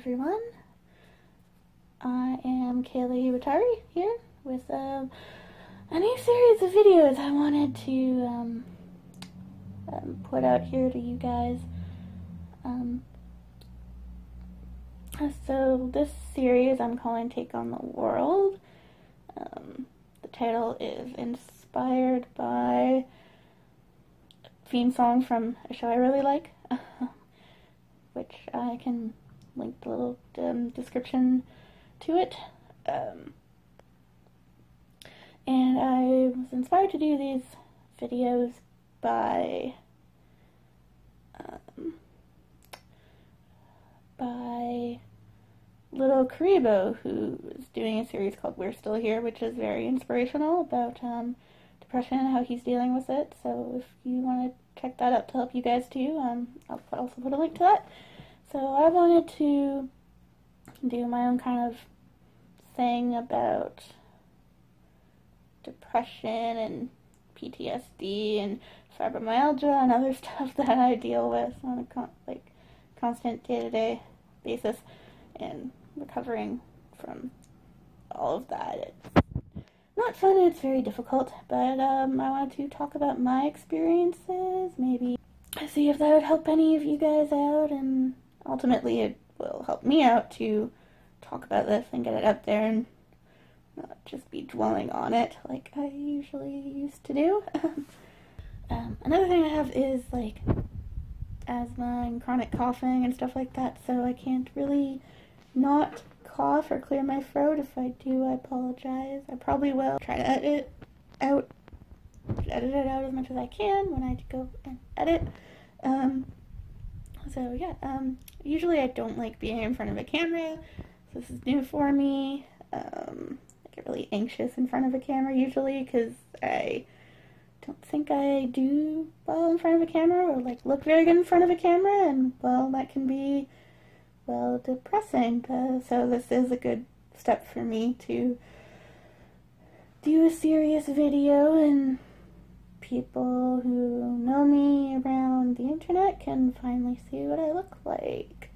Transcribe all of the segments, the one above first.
everyone. I am Kaylee Watari here with a new series of videos I wanted to put out here to you guys. So this series I'm calling Take on the World. The title is inspired by a theme song from a show I really like, which I can link the little description to it. And I was inspired to do these videos by little Kuriboh, who is doing a series called We're Still Here, which is very inspirational about depression and how he's dealing with it. So if you want to check that out to help you guys too, I'll also put a link to that. So I wanted to do my own kind of thing about depression and PTSD and fibromyalgia and other stuff that I deal with on a constant day-to-day basis, and recovering from all of that. It's not fun, it's very difficult, but I wanted to talk about my experiences, maybe see if that would help any of you guys out, and ultimately it will help me out to talk about this and get it out there and not just be dwelling on it like I usually used to do. Another thing I have is like asthma and chronic coughing and stuff like that, so I can't really not cough or clear my throat. If I do, I apologize. I probably will try to edit it out as much as I can when I go and edit. So yeah, usually I don't like being in front of a camera, so this is new for me. I get really anxious in front of a camera usually because I don't think I do well in front of a camera or like look very good in front of a camera, and well, that can be depressing. So this is a good step for me to do a serious video, and people who know me around the internet can finally see what I look like,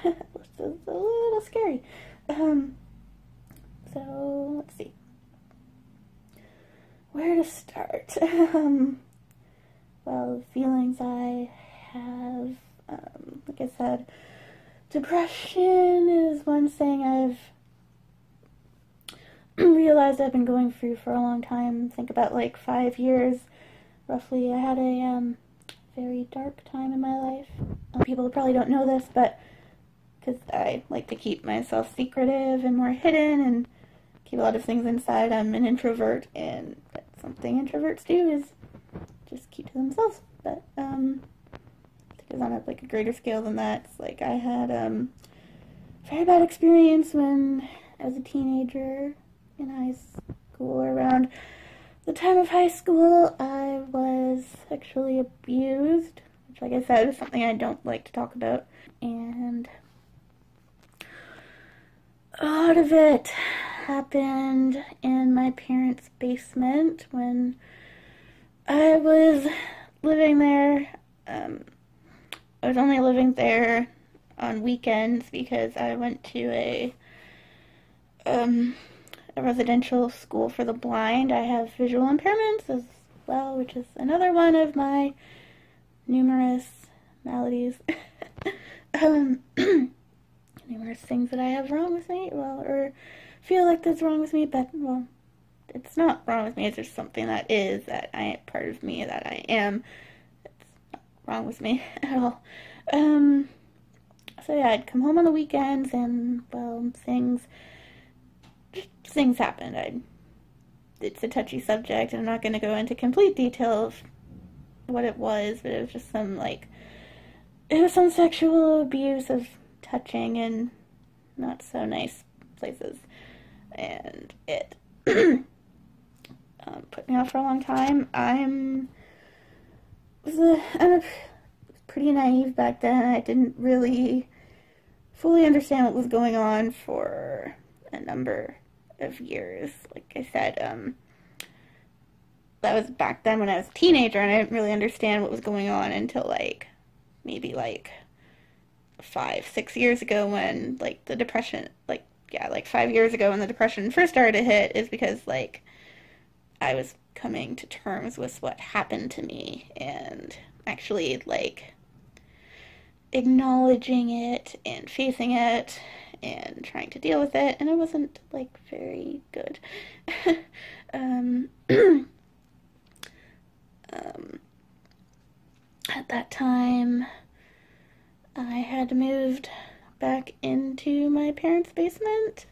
which is a little scary. So let's see where to start. Well, the feelings I have, like I said, depression is one thing I've realized I've been going through for a long time. Think about like 5 years, roughly. I had a very dark time in my life. People probably don't know this, but because I like to keep myself secretive and more hidden and keep a lot of things inside, I'm an introvert, and something introverts do is just keep to themselves. But because on a greater scale than that, it's like I had a very bad experience when I was a teenager in high school. Around the time of high school, I was sexually abused, which, like I said, is something I don't like to talk about. And a lot of it happened in my parents' basement when I was living there. I was only living there on weekends because I went to a residential school for the blind. I have visual impairments as well, which is another one of my numerous maladies. Numerous things that I have wrong with me, or feel like that's wrong with me, but, well, it's not wrong with me, it's just something that is, part of me, that I am. It's not wrong with me at all. So yeah, I'd come home on the weekends, and, well, things happened. It's a touchy subject, and I'm not going to go into complete detail of what it was, but it was just some sexual abuse of touching in not so nice places, and it put me off for a long time. I was pretty naive back then. I didn't really fully understand what was going on for a number of years. Like I said, that was back then when I was a teenager, and I didn't really understand what was going on until maybe 5, 6 years ago when, like, the depression, like, yeah, like 5 years ago when the depression first started to hit, is because, like, I was coming to terms with what happened to me and actually, like, acknowledging it and facing it and trying to deal with it, and it wasn't, like, very good. um, at that time, I had moved back into my parents' basement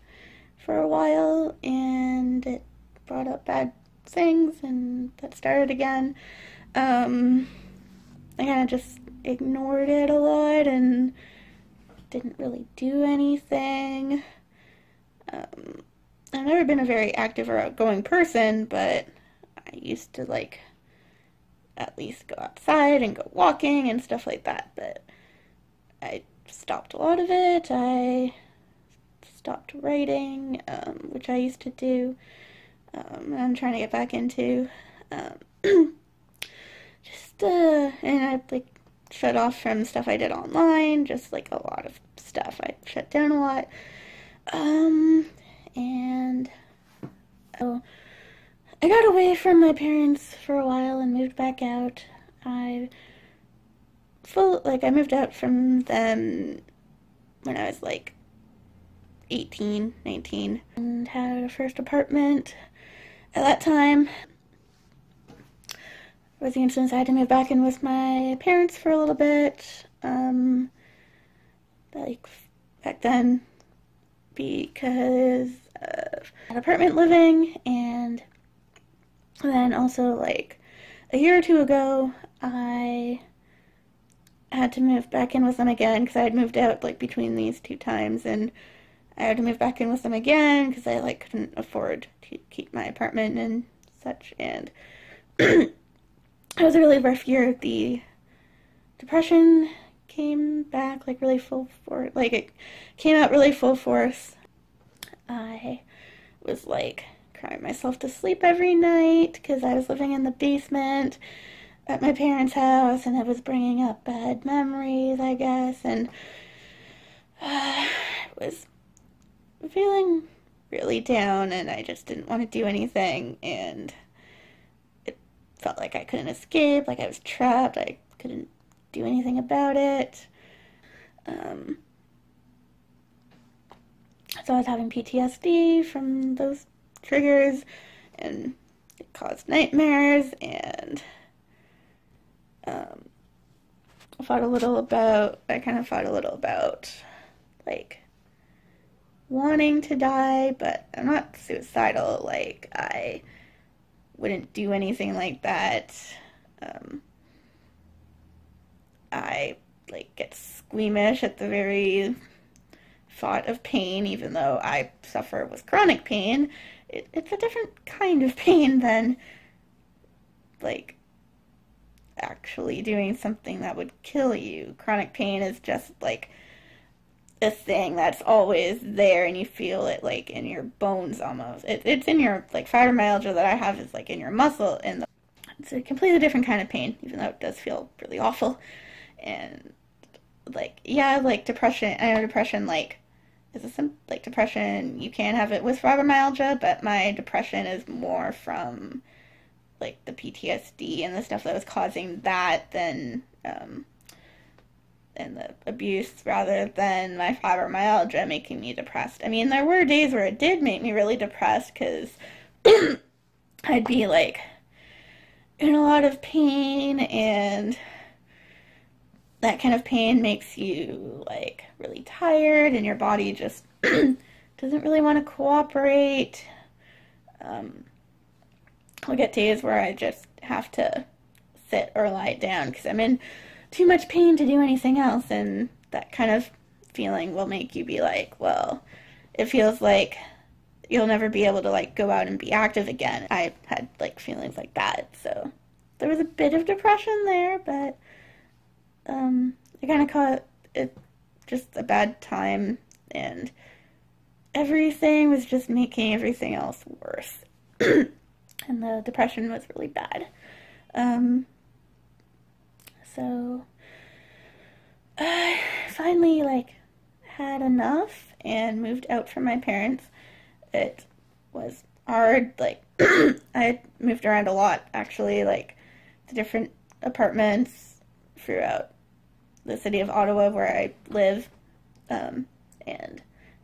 for a while, and it brought up bad things, and that started again. I kind of just ignored it a lot and didn't really do anything. I've never been a very active or outgoing person, but I used to, like, at least go outside and go walking and stuff like that, but I stopped a lot of it. I stopped writing, which I used to do, and I'm trying to get back into. And I, like, shut off from stuff I did online, just, like, a lot of stuff. I shut down a lot. And so I got away from my parents for a while and moved back out. I moved out from them when I was, like, 18, 19, and had a first apartment at that time. Was the instance I had to move back in with my parents for a little bit, like, back then, because of an apartment living, and then also, like, a year or two ago, I had to move back in with them again, because I had moved out, like, between these two times, and I had to move back in with them again, because I, like, couldn't afford to keep my apartment and such, and it was a really rough year. The depression came back, like, really full force. Like, it came out really full force. I was, like, crying myself to sleep every night because I was living in the basement at my parents' house, and it was bringing up bad memories, I guess, and I was feeling really down, and I just didn't want to do anything, and felt like I couldn't escape, like I was trapped, I couldn't do anything about it. So I was having PTSD from those triggers, and it caused nightmares, and I kind of fought a little about, like, wanting to die, but I'm not suicidal. Like, I wouldn't do anything like that. I, like, get squeamish at the very thought of pain, even though I suffer with chronic pain. It's a different kind of pain than, like, actually doing something that would kill you. Chronic pain is just, like, a thing that's always there, and you feel it, like, in your bones almost. It's in your, like, fibromyalgia that I have is, like, in your muscle, and it's a completely different kind of pain, even though it does feel really awful. And, like, yeah, like, depression, I know depression, like, depression, you can have it with fibromyalgia, but my depression is more from, like, the PTSD and the stuff that was causing that than, and the abuse, rather than my fibromyalgia making me depressed. I mean, there were days where it did make me really depressed, because I'd be, like, in a lot of pain, and that kind of pain makes you, like, really tired, and your body just doesn't really want to cooperate. I'll get days where I just have to sit or lie down because I'm in too much pain to do anything else, and that kind of feeling will make you be like, well, it feels like you'll never be able to, like, go out and be active again. I had, like, feelings like that, so there was a bit of depression there, but I kind of caught it just a bad time, and everything was just making everything else worse. And the depression was really bad. So I finally, like, had enough and moved out from my parents. It was hard, like, I moved around a lot, actually, like, to different apartments throughout the city of Ottawa, where I live, and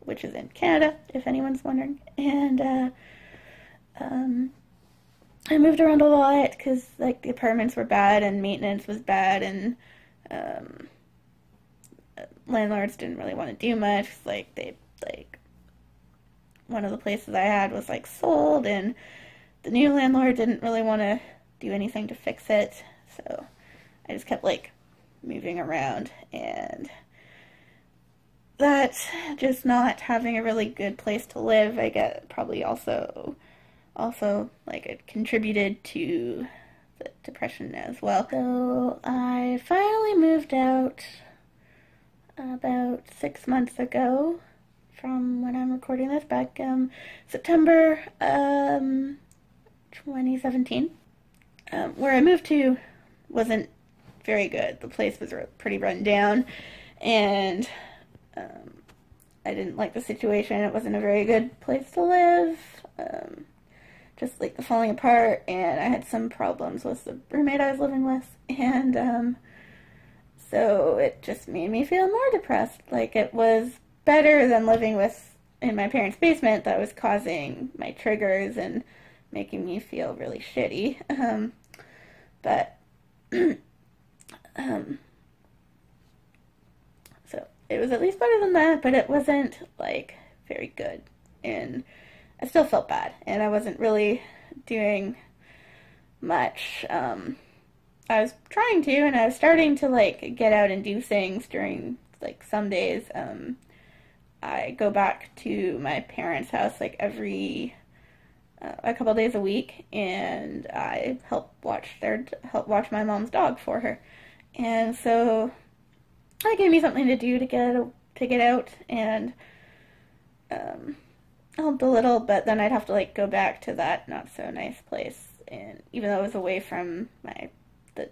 which is in Canada, if anyone's wondering. And I moved around a lot because, like, the apartments were bad and maintenance was bad, and landlords didn't really want to do much. Like, one of the places I had was, like, sold, and the new landlord didn't really want to do anything to fix it, so I just kept, like, moving around, and that just not having a really good place to live, I get probably also like, it contributed to the depression as well. So I finally moved out about 6 months ago from when I'm recording this, back September 2017. Where I moved to wasn't very good. The place was pretty run down, and I didn't like the situation. It wasn't a very good place to live. Just like the falling apart, and I had some problems with the roommate I was living with, and so it just made me feel more depressed. Like, it was better than living in my parents' basement that was causing my triggers and making me feel really shitty. But so it was at least better than that, but it wasn't, like, very good, and I still felt bad, and I wasn't really doing much. I was trying to, and I was starting to, like, get out and do things during, like, some days. I go back to my parents' house, like, a couple days a week, and I help watch my mom's dog for her. And so that gave me something to do to get out, and helped a little, but then I'd have to, like, go back to that not so nice place, and even though it was away from the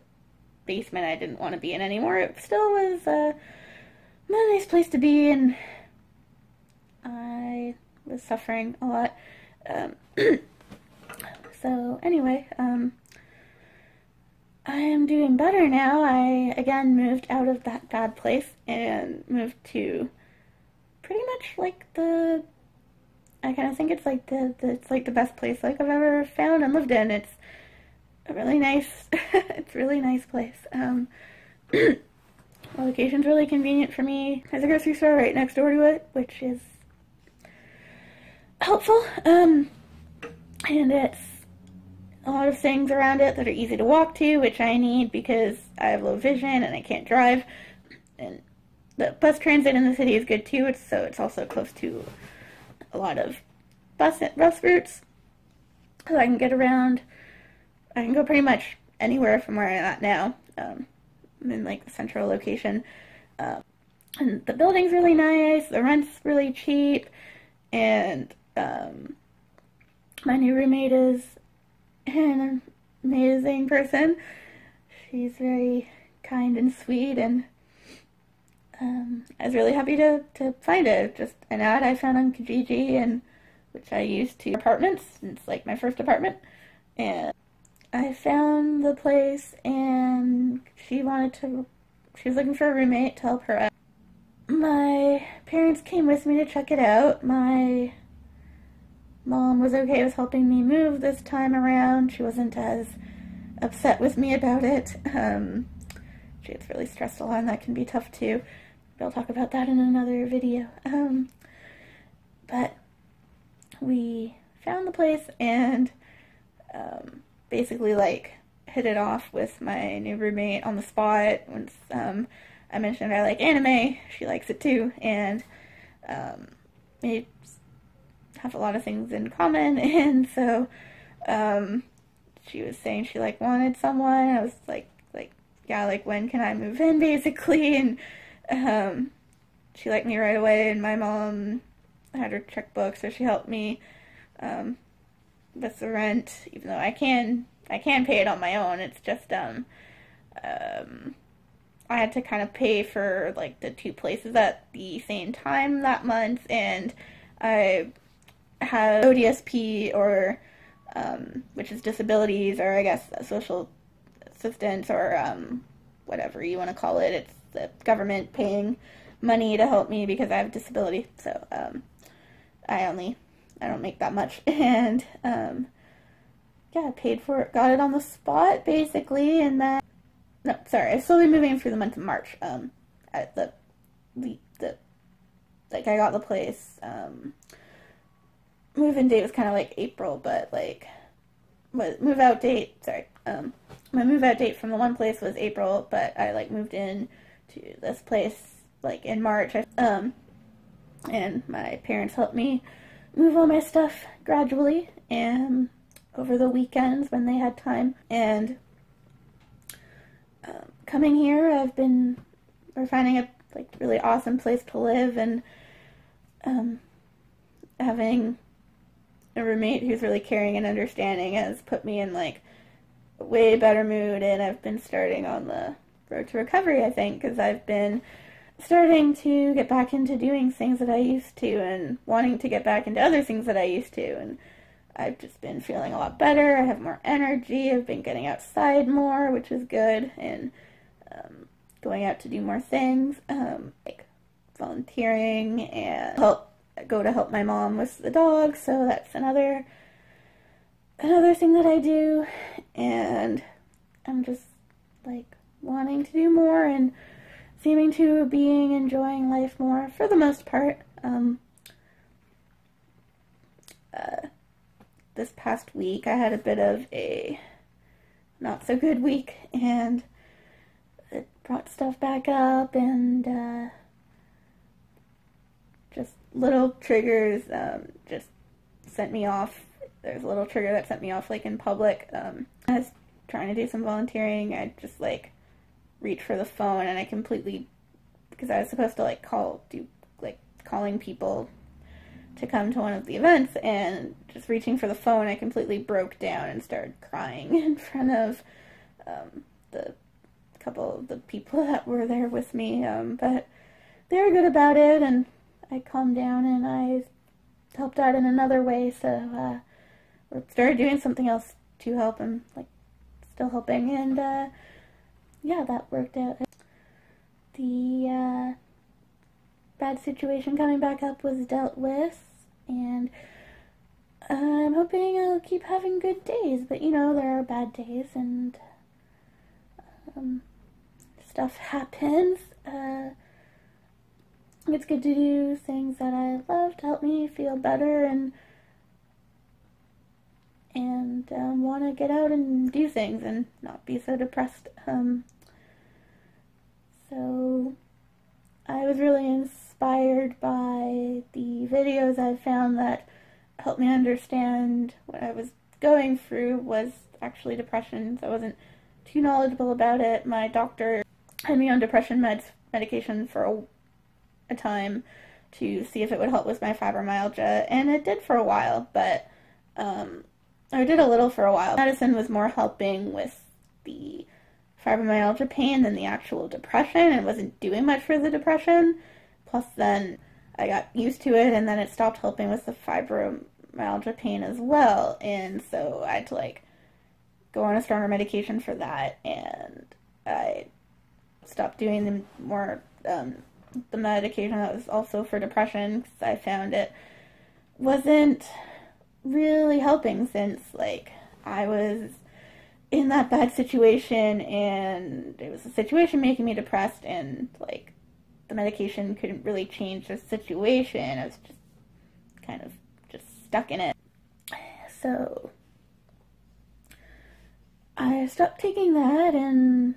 basement I didn't want to be in anymore, it still was not a nice place to be, and I was suffering a lot. So anyway, I am doing better now. I again moved out of that bad place and moved to pretty much, like, I kind of think it's like it's like the best place, like, I've ever found and lived in. It's a really nice, it's a really nice place. The location's really convenient for me. There's a grocery store right next door to it, which is helpful. And it's a lot of things around it that are easy to walk to, which I need because I have low vision and I can't drive. And the bus transit in the city is good too, so it's also close to a lot of bus routes, so I can get around. I can go pretty much anywhere from where I'm at now. I'm in, like, the central location, and the building's really nice, the rent's really cheap, and my new roommate is an amazing person. She's very kind and sweet, and I was really happy to find it. Just an ad I found on Kijiji, and which I used to apartments. It's, like, my first apartment, and I found the place, and she was looking for a roommate to help her out. My parents came with me to check it out. My mom was okay with helping me move this time around. She wasn't as upset with me about it. She gets really stressed a lot, and that can be tough too. I'll talk about that in another video. But we found the place, and basically, like, hit it off with my new roommate on the spot. Once I mentioned I like anime, she likes it too, and we have a lot of things in common, and so she was saying she, like, wanted someone. I was like, yeah, like, when can I move in, basically, and she liked me right away, and my mom had her checkbook, so she helped me with the rent, even though I can pay it on my own. It's just I had to kind of pay for like the two places at the same time that month, and I had ODSP, or which is disabilities, or I guess social assistance, or whatever you want to call it. It's the government paying money to help me because I have a disability. So I don't make that much, and yeah, I paid for it, got it on the spot basically, and then no, sorry, I slowly moving through the month of March. At the like I got the place. Move-in date was kind of like April, but like move-out date. Sorry, my move-out date from the one place was April, but I like moved in to this place like in March. And my parents helped me move all my stuff gradually and over the weekends when they had time. And coming here, we're finding a like really awesome place to live, and having a roommate who's really caring and understanding has put me in like a way better mood, and I've been starting on the road to recovery, I think, because I've been starting to get back into doing things that I used to and wanting to get back into other things that I used to, and I've just been feeling a lot better. I have more energy. I've been getting outside more, which is good, and going out to do more things, like volunteering and help my mom with the dog. So that's another thing that I do, and I'm just like wanting to do more and seeming to be enjoying life more for the most part. This past week I had a bit of a not so good week, and it brought stuff back up, and just little triggers just sent me off. There's a little trigger that sent me off like in public. I was trying to do some volunteering. I just like reached for the phone, and I completely, because I was supposed to like calling people to come to one of the events, and just reaching for the phone, I completely broke down and started crying in front of the couple of the people that were there with me, but they were good about it, and I calmed down, and I helped out in another way, so we started doing something else to help, and like still helping, and yeah, that worked out. The bad situation coming back up was dealt with, and I'm hoping I'll keep having good days, but you know, there are bad days, and stuff happens. It's good to do things that I love to help me feel better, and want to get out and do things and not be so depressed. So I was really inspired by the videos I found that helped me understand what I was going through was actually depression. So I wasn't too knowledgeable about it. My doctor had me on depression medication for a time to see if it would help with my fibromyalgia, and it did for a while, but I did a little for a while. Medicine was more helping with the fibromyalgia pain than the actual depression. It wasn't doing much for the depression. Plus then I got used to it, and then it stopped helping with the fibromyalgia pain as well, and so I had to like go on a stronger medication for that, and I stopped doing the medication that was also for depression, because I found it wasn't really helping, since like I was in that bad situation, and it was a situation making me depressed, and like the medication couldn't really change the situation. I was just kind of just stuck in it. So I stopped taking that, and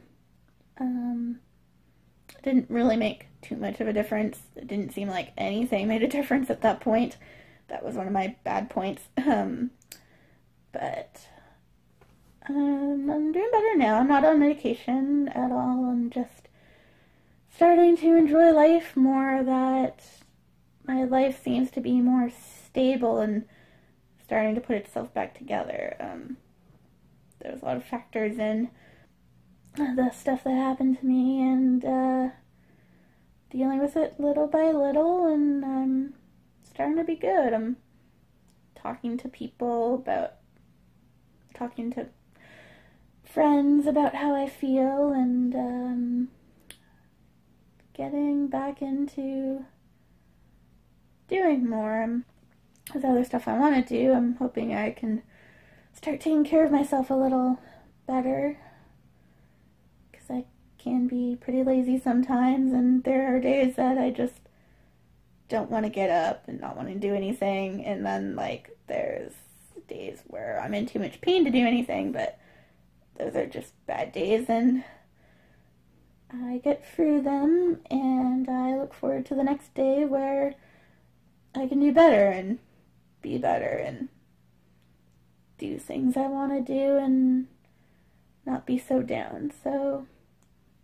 it didn't really make too much of a difference. It didn't seem like anything made a difference at that point. That was one of my bad points. But I'm doing better now. I'm not on medication at all. I'm just starting to enjoy life more, that my life seems to be more stable and starting to put itself back together. There's a lot of factors in the stuff that happened to me, and dealing with it little by little, and I'm starting to be good. I'm talking to friends about how I feel, and getting back into doing more. There's other stuff I want to do. I'm hoping I can start taking care of myself a little better, because I can be pretty lazy sometimes, and there are days that I just don't want to get up and not want to do anything, and then like there's days where I'm in too much pain to do anything, but those are just bad days, and I get through them, and I look forward to the next day where I can do better and be better and do things I want to do and not be so down. So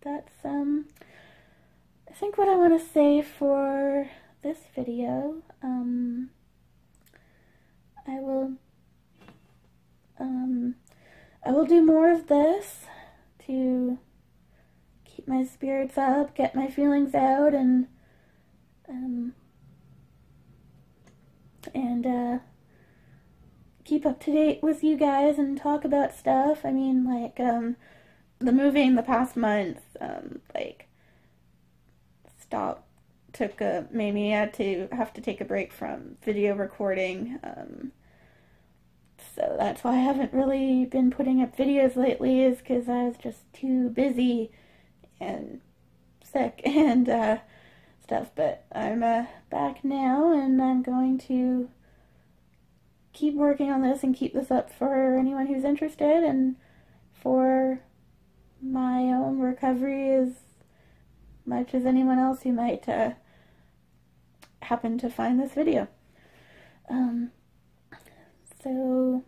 that's I think what I want to say for this video. I will do more of this to keep my spirits up, get my feelings out, and keep up to date with you guys and talk about stuff. I mean, like, the moving the past month, made me have to take a break from video recording, so that's why I haven't really been putting up videos lately, is because I was just too busy and sick and stuff. But I'm back now, and I'm going to keep working on this and keep this up for anyone who's interested, and for my own recovery as much as anyone else who might happen to find this video. So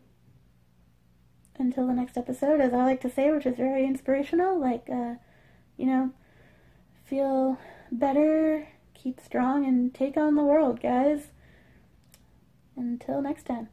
until the next episode, as I like to say, which is very inspirational, like, feel better, keep strong, and take on the world, guys. Until next time.